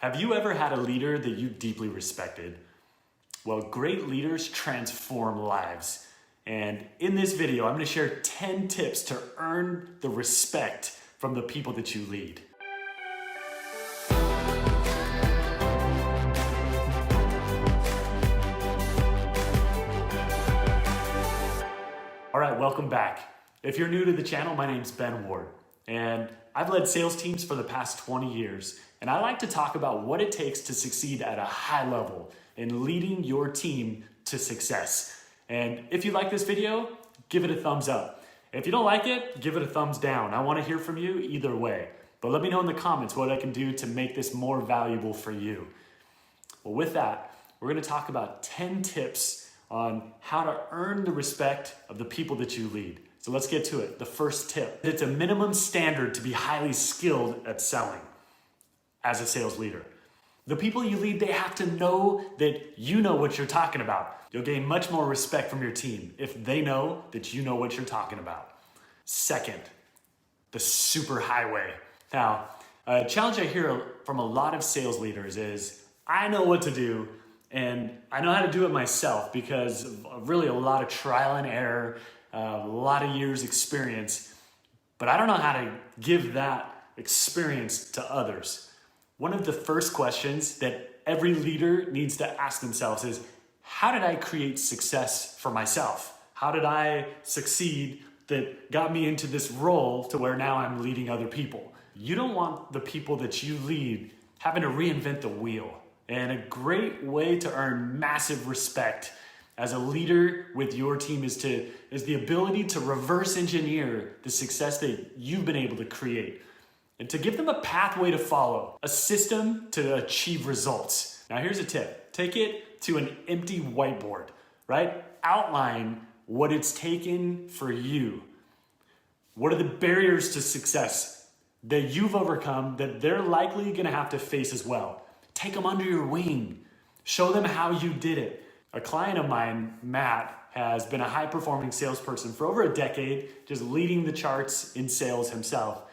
Have you ever had a leader that you deeply respected? Well, great leaders transform lives. And in this video, I'm going to share 10 tips to earn the respect from the people that you lead. All right, welcome back. If you're new to the channel, my name's Ben Ward, and I've led sales teams for the past 20 years, and I like to talk about what it takes to succeed at a high level in leading your team to success. And if you like this video, give it a thumbs up. If you don't like it, give it a thumbs down. I want to hear from you either way. But let me know in the comments what I can do to make this more valuable for you. Well, with that, we're going to talk about 10 tips on how to earn the respect of the people that you lead. So let's get to it. The first tip, it's a minimum standard to be highly skilled at selling as a sales leader. The people you lead, they have to know that you know what you're talking about. You'll gain much more respect from your team if they know that you know what you're talking about. Second, the superhighway. Now, a challenge I hear from a lot of sales leaders is, I know what to do, and I know how to do it myself because of really a lot of trial and error, a lot of years experience, but I don't know how to give that experience to others. One of the first questions that every leader needs to ask themselves is, how did I create success for myself? How did I succeed that got me into this role to where now I'm leading other people? You don't want the people that you lead having to reinvent the wheel. And a great way to earn massive respect as a leader with your team is the ability to reverse engineer the success that you've been able to create and to give them a pathway to follow, a system to achieve results. Now here's a tip. Take it to an empty whiteboard, right? Outline what it's taken for you. What are the barriers to success that you've overcome that they're likely gonna have to face as well? Take them under your wing. Show them how you did it. A client of mine, Matt, has been a high-performing salesperson for over a decade, just leading the charts in sales himself.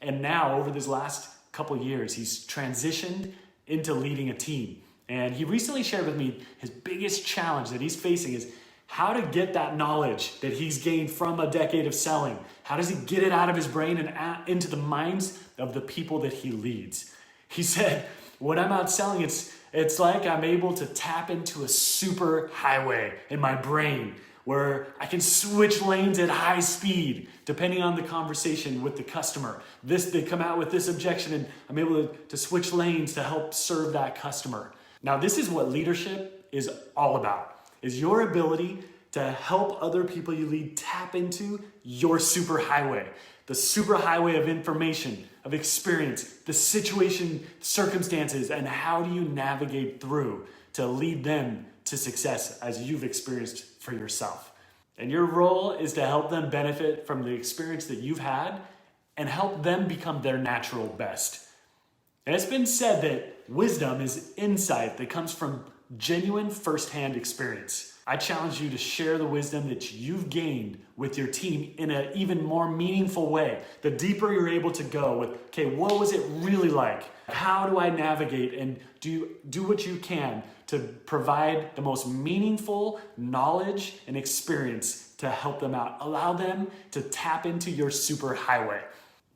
And now, over this last couple years, he's transitioned into leading a team. And he recently shared with me his biggest challenge that he's facing is how to get that knowledge that he's gained from a decade of selling. How does he get it out of his brain and into the minds of the people that he leads? He said, when I'm out selling, it's like I'm able to tap into a super highway in my brain where I can switch lanes at high speed depending on the conversation with the customer. They come out with this objection and I'm able to switch lanes to help serve that customer. Now, this is what leadership is all about, is your ability to help other people you lead tap into your super highway, the super highway of information, of experience, the situation, circumstances, and how do you navigate through to lead them to success as you've experienced for yourself. And your role is to help them benefit from the experience that you've had and help them become their natural best. And it's been said that wisdom is insight that comes from genuine firsthand experience. I challenge you to share the wisdom that you've gained with your team in an even more meaningful way. The deeper you're able to go with, okay, what was it really like? How do I navigate and do what you can to provide the most meaningful knowledge and experience to help them out. Allow them to tap into your super highway.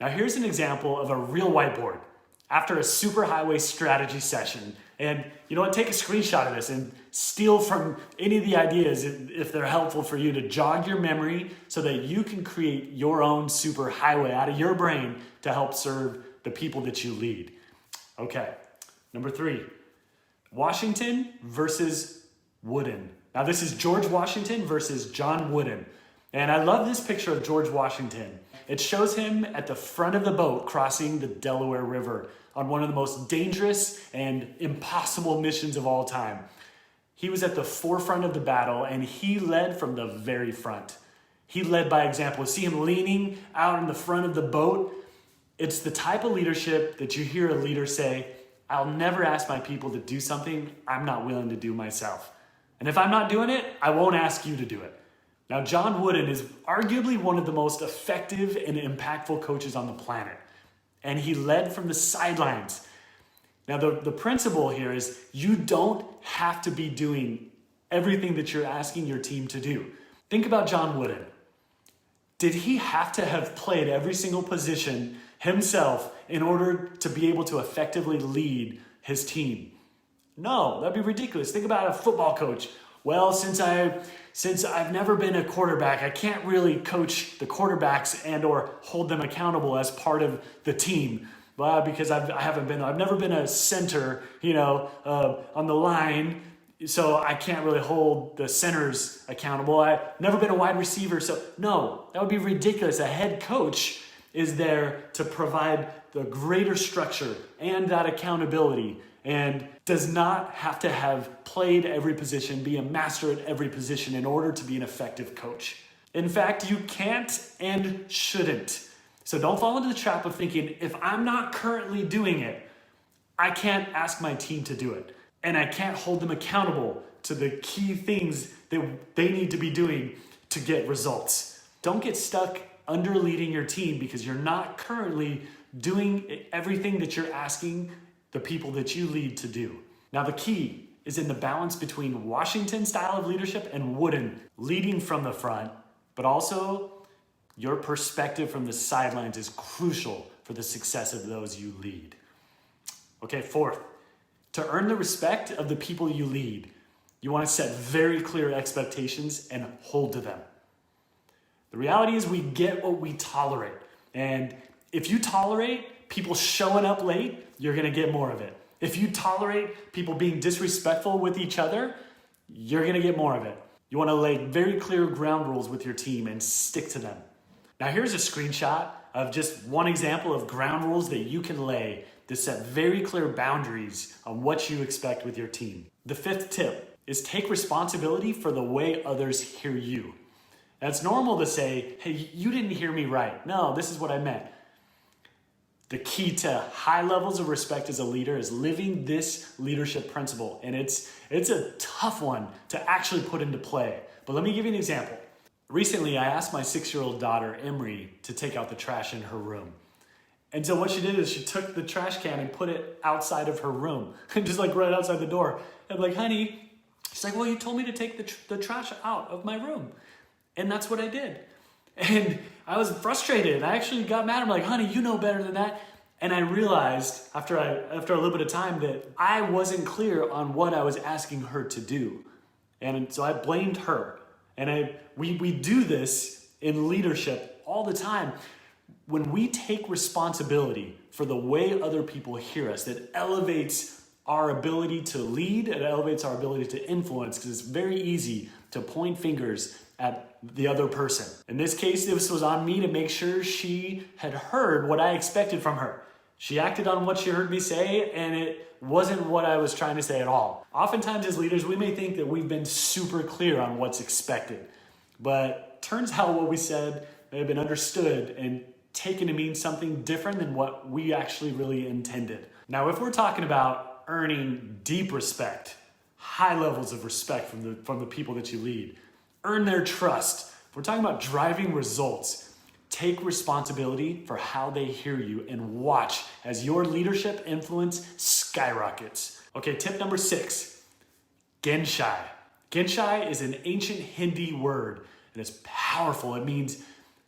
Now here's an example of a real whiteboard after a super highway strategy session. And you know what, take a screenshot of this and steal from any of the ideas if they're helpful for you to jog your memory so that you can create your own super highway out of your brain to help serve the people that you lead. Okay, number 3, Washington versus Wooden. Now this is George Washington versus John Wooden. And I love this picture of George Washington. It shows him at the front of the boat crossing the Delaware River on one of the most dangerous and impossible missions of all time. He was at the forefront of the battle and he led from the very front. He led by example. See him leaning out in the front of the boat. It's the type of leadership that you hear a leader say, I'll never ask my people to do something I'm not willing to do myself. And if I'm not doing it, I won't ask you to do it. Now, John Wooden is arguably one of the most effective and impactful coaches on the planet. And he led from the sidelines. Now, the principle here is you don't have to be doing everything that you're asking your team to do. Think about John Wooden. Did he have to have played every single position himself in order to be able to effectively lead his team? No, that'd be ridiculous. Think about a football coach. Well, since I've never been a quarterback, I can't really coach the quarterbacks and or hold them accountable as part of the team. Well, because I've never been a center, on the line, so I can't really hold the centers accountable. I've never been a wide receiver, so no, that would be ridiculous. A head coach is there to provide the greater structure and that accountability, and does not have to have played every position, be a master at every position in order to be an effective coach. In fact, you can't and shouldn't. So don't fall into the trap of thinking, if I'm not currently doing it, I can't ask my team to do it. And I can't hold them accountable to the key things that they need to be doing to get results. Don't get stuck under leading your team because you're not currently doing everything that you're asking the people that you lead to do. Now, the key is in the balance between Washington style of leadership and Wooden, leading from the front, but also your perspective from the sidelines is crucial for the success of those you lead. Okay, fourth, to earn the respect of the people you lead, you want to set very clear expectations and hold to them. The reality is we get what we tolerate. And if you tolerate people showing up late, you're going to get more of it. If you tolerate people being disrespectful with each other, you're going to get more of it. You want to lay very clear ground rules with your team and stick to them. Now, here's a screenshot of just one example of ground rules that you can lay to set very clear boundaries on what you expect with your team. The fifth tip is take responsibility for the way others hear you. Now, it's normal to say, hey, you didn't hear me right. No, this is what I meant. The key to high levels of respect as a leader is living this leadership principle. And it's a tough one to actually put into play. But let me give you an example. Recently, I asked my 6-year-old daughter, Emery, to take out the trash in her room. And so what she did is she took the trash can and put it outside of her room, just like right outside the door. I'm like, honey, she's like, well, you told me to take the trash out of my room. And that's what I did. And I was frustrated. I actually got mad. I'm like, honey, you know better than that. And I realized after a little bit of time that I wasn't clear on what I was asking her to do. And so I blamed her. And we do this in leadership all the time. When we take responsibility for the way other people hear us, that elevates our ability to lead, it elevates our ability to influence, because it's very easy to point fingers at the other person. In this case, this was on me to make sure she had heard what I expected from her. She acted on what she heard me say, and it wasn't what I was trying to say at all. Oftentimes as leaders, we may think that we've been super clear on what's expected, but turns out what we said may have been understood and taken to mean something different than what we actually really intended. Now, if we're talking about earning deep respect, high levels of respect from the people that you lead, earn their trust, if we're talking about driving results, take responsibility for how they hear you and watch as your leadership influence skyrockets. Okay, tip number 6, Genshai. Genshai is an ancient Hindi word, and it's powerful. It means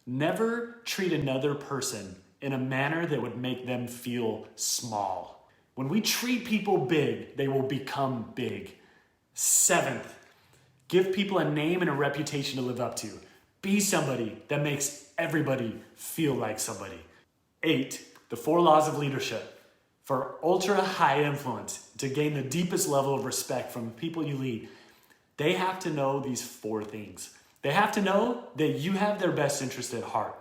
never treat another person in a manner that would make them feel small. When we treat people big, they will become big. 7th, give people a name and a reputation to live up to. Be somebody that makes everybody feel like somebody. 8, the 4 laws of leadership. For ultra high influence, to gain the deepest level of respect from the people you lead, they have to know these 4 things. They have to know that you have their best interest at heart.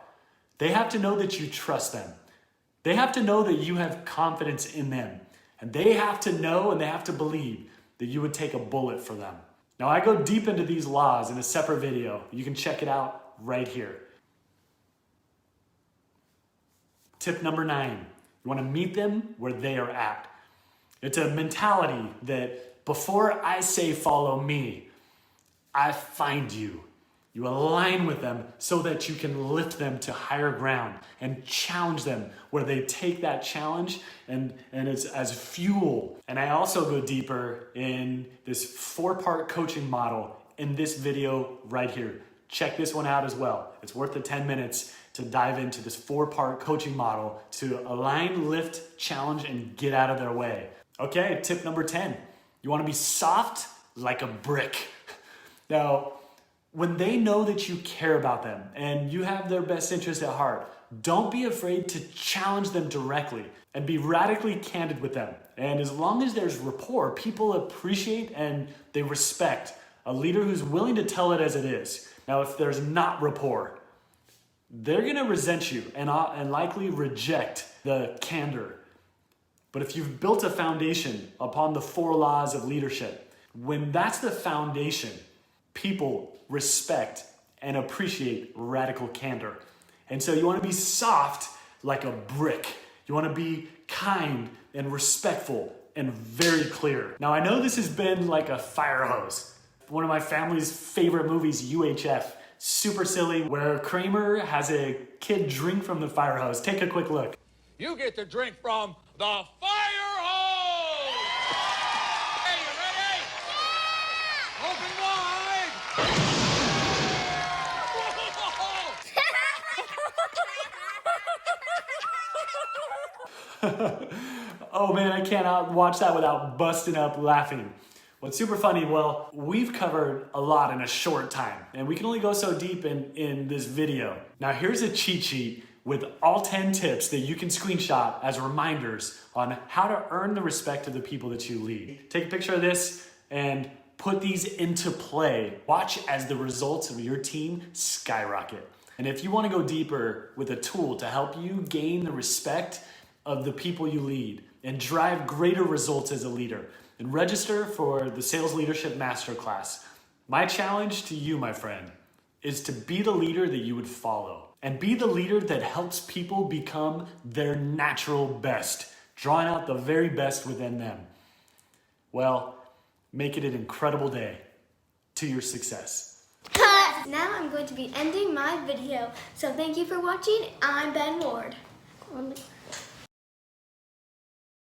They have to know that you trust them. They have to know that you have confidence in them. And they have to know and they have to believe that you would take a bullet for them. Now, I go deep into these laws in a separate video. You can check it out right here. Tip number 9, you want to meet them where they are at. It's a mentality that before I say follow me, I find you. You align with them so that you can lift them to higher ground and challenge them where they take that challenge and it's as fuel. And I also go deeper in this 4-part coaching model in this video right here. Check this one out as well. It's worth the 10 minutes to dive into this 4-part coaching model to align, lift, challenge, and get out of their way. Okay, tip number 10. You want to be soft like a brick. Now, when they know that you care about them and you have their best interest at heart, don't be afraid to challenge them directly and be radically candid with them. And as long as there's rapport, people appreciate and they respect a leader who's willing to tell it as it is. Now, if there's not rapport, they're gonna resent you and likely reject the candor. But if you've built a foundation upon the 4 laws of leadership, when that's the foundation, people respect and appreciate radical candor. And so you want to be soft like a brick. You want to be kind and respectful and very clear. Now, I know this has been like a fire hose. One of my family's favorite movies, UHF. Super silly, where Kramer has a kid drink from the fire hose. Take a quick look. You get to drink from the fire hose! Hey, you ready? Yeah! Open wide! Oh man, I cannot watch that without busting up laughing. What's super funny, well, we've covered a lot in a short time, and we can only go so deep in this video. Now here's a cheat sheet with all 10 tips that you can screenshot as reminders on how to earn the respect of the people that you lead. Take a picture of this and put these into play. Watch as the results of your team skyrocket. And if you want to go deeper with a tool to help you gain the respect of the people you lead and drive greater results as a leader, and register for the Sales Leadership Masterclass. My challenge to you, my friend, is to be the leader that you would follow and be the leader that helps people become their natural best, drawing out the very best within them. Well, make it an incredible day to your success. Now I'm going to be ending my video. So thank you for watching. I'm Ben Ward.